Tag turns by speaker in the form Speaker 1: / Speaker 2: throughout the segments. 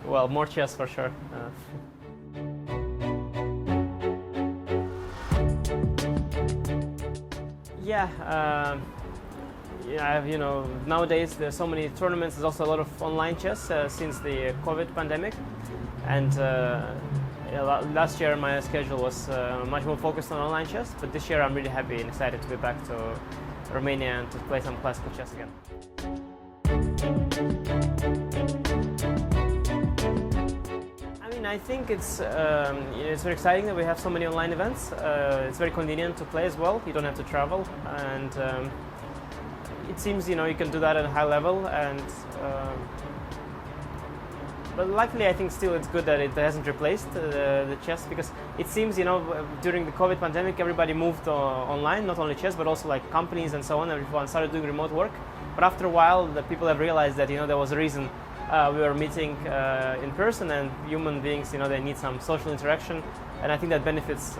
Speaker 1: Well, more chess for sure. Yeah, nowadays there's so many tournaments. There's also a lot of online chess since the COVID pandemic, and last year my schedule was much more focused on online chess. But this year I'm really happy and excited to be back to Romania and to play some classical chess again. I think it's very exciting that we have so many online events. It's very convenient to play as well. You don't have to travel, and it seems you can do that at a high level. And but luckily, I think still it's good that it hasn't replaced the chess, because it seems during the COVID pandemic everybody moved online, not only chess but also like companies and so on. Everyone started doing remote work. But after a while, the people have realized that there was a reason. We were meeting in person, and human beings, they need some social interaction, and I think that benefits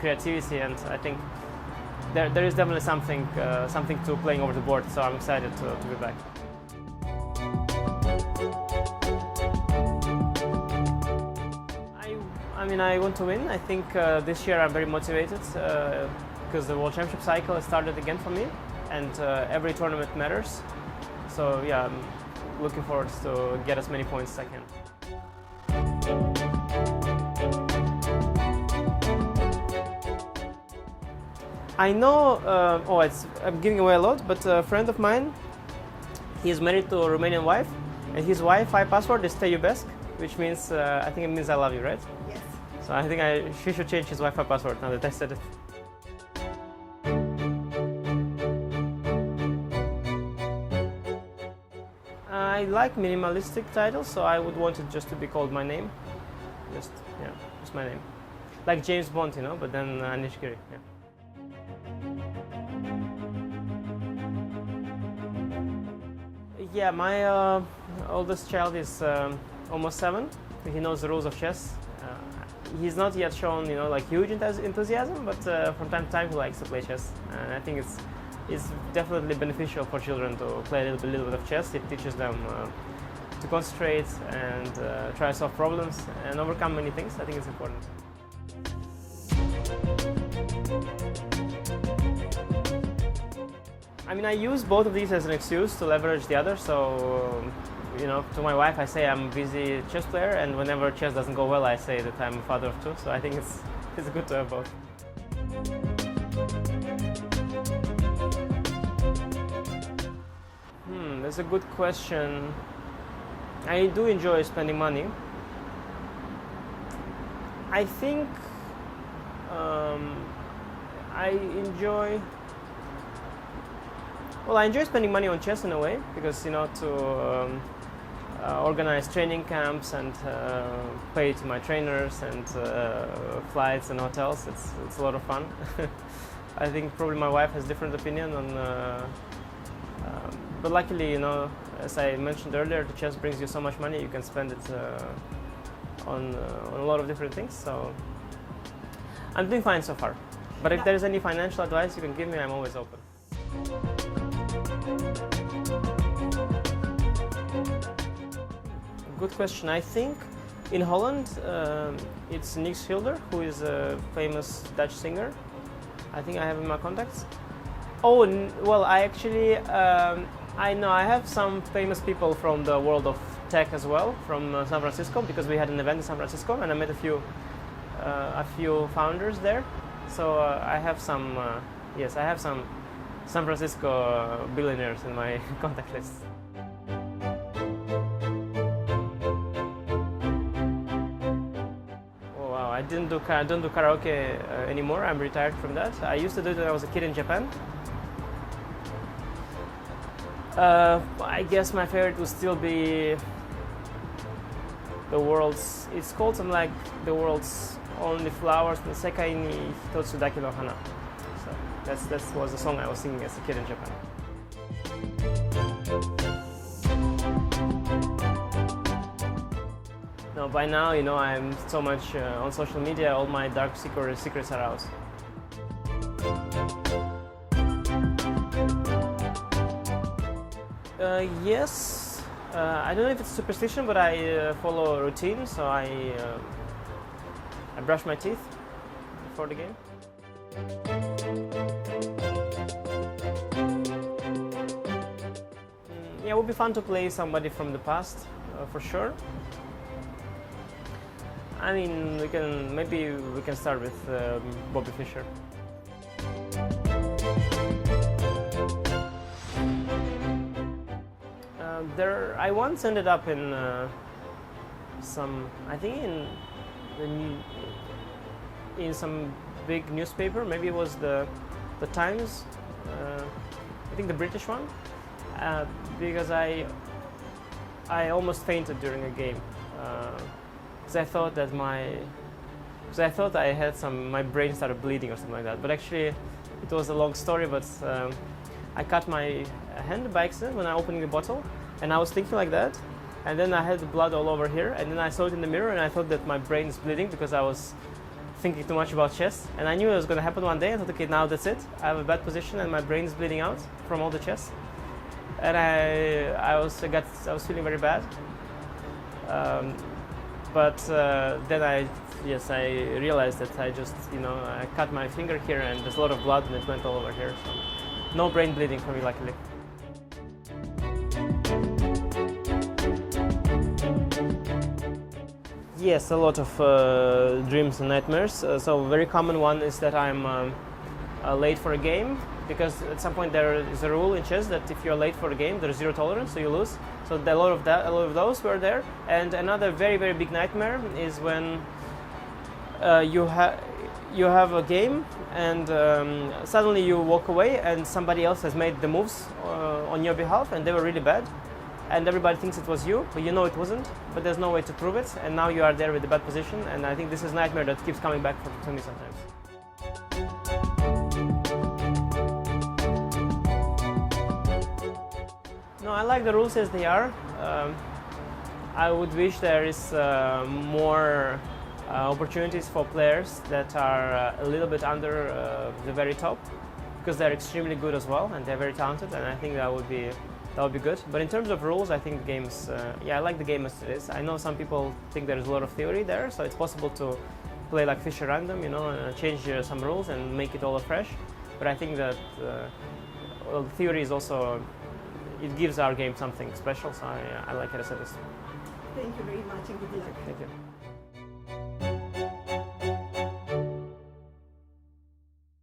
Speaker 1: creativity. And I think there is definitely something to playing over the board. So I'm excited to be back. I want to win. I think this year I'm very motivated because the World Championship cycle has started again for me, and every tournament matters. So yeah. I'm looking forward to get as many points as I can. I know, I'm giving away a lot, but a friend of mine, he is married to a Romanian wife, and his Wi-Fi password is Te iubesc, which means, I think it means I love you, right?
Speaker 2: Yes.
Speaker 1: So I think she should change his Wi-Fi password now that I said it. I like minimalistic titles, so I would want it just to be called my name. Just my name. Like James Bond, but then Anish Giri. Yeah. Yeah, my oldest child is almost 7. He knows the rules of chess. He's not yet shown, like huge enthusiasm, but from time to time he likes to play chess. And I think it's definitely beneficial for children to play a little bit of chess. It teaches them to concentrate and try to solve problems and overcome many things. I think it's important. I use both of these as an excuse to leverage the other. So, to my wife I say I'm a busy chess player, and whenever chess doesn't go well I say that I'm a father of 2. So I think it's good to have both. That's a good question. I do enjoy spending money. I think I enjoy spending money on chess in a way, because to organize training camps and pay to my trainers and flights and hotels, it's a lot of fun. I think probably my wife has a different opinion on. But luckily, as I mentioned earlier, the chess brings you so much money, you can spend it on a lot of different things. So I'm doing fine so far. But if there is any financial advice you can give me, I'm always open. Good question. I think in Holland, it's Nick Schilder, who is a famous Dutch singer. I think I have in my contacts. Oh, well, I actually, I have some famous people from the world of tech as well, from San Francisco, because we had an event in San Francisco, and I met a few founders there. So I have some San Francisco billionaires in my contact list. Oh wow, I don't do karaoke anymore. I'm retired from that. I used to do it when I was a kid in Japan. I guess my favorite would still be it's called something like the world's only flowers, the Sekai ni hitotsu dake no hana. So that was the song I was singing as a kid in Japan. No, by now, I'm so much on social media, all my dark secrets are out. Yes, I don't know if it's superstition, but I follow a routine, so I brush my teeth before the game. Yeah, it would be fun to play somebody from the past, for sure. I mean, maybe we can start with Bobby Fischer. I once ended up in I think in some big newspaper. Maybe it was the Times. I think the British one, because I almost fainted during a game. Because I thought that I had my brain started bleeding or something like that. But actually, it was a long story. But I cut my hand by accident when I opened the bottle, and I was thinking like that, and then I had the blood all over here, and then I saw it in the mirror, and I thought that my brain is bleeding because I was thinking too much about chess, and I knew it was going to happen one day. I thought, okay, now that's it. I have a bad position, and my brain is bleeding out from all the chess, and I was feeling very bad. But then I realized that I just, I cut my finger here and there's a lot of blood and it went all over here. So no brain bleeding for me, luckily. Yes, a lot of dreams and nightmares. So a very common one is that I'm late for a game, because at some point there is a rule in chess that if you're late for a game, there's zero tolerance, so you lose. So a lot of those were there. And another very, very big nightmare is when you have a game and suddenly you walk away and somebody else has made the moves on your behalf and they were really bad. And everybody thinks it was you, but you know it wasn't, but there's no way to prove it. And now you are there with a bad position. And I think this is a nightmare that keeps coming back to me sometimes. No, I like the rules as they are. I would wish there is more opportunities for players that are a little bit under the very top, because they're extremely good as well and they're very talented, and I think that would be good. But in terms of rules, I think the game's I like the game as it is. I know some people think there's a lot of theory there, so it's possible to play like Fischer random, change some rules and make it all afresh. But I think that the theory is also, it gives our game something special, so I like it as it is.
Speaker 2: Thank you very much and good luck.
Speaker 1: Thank you.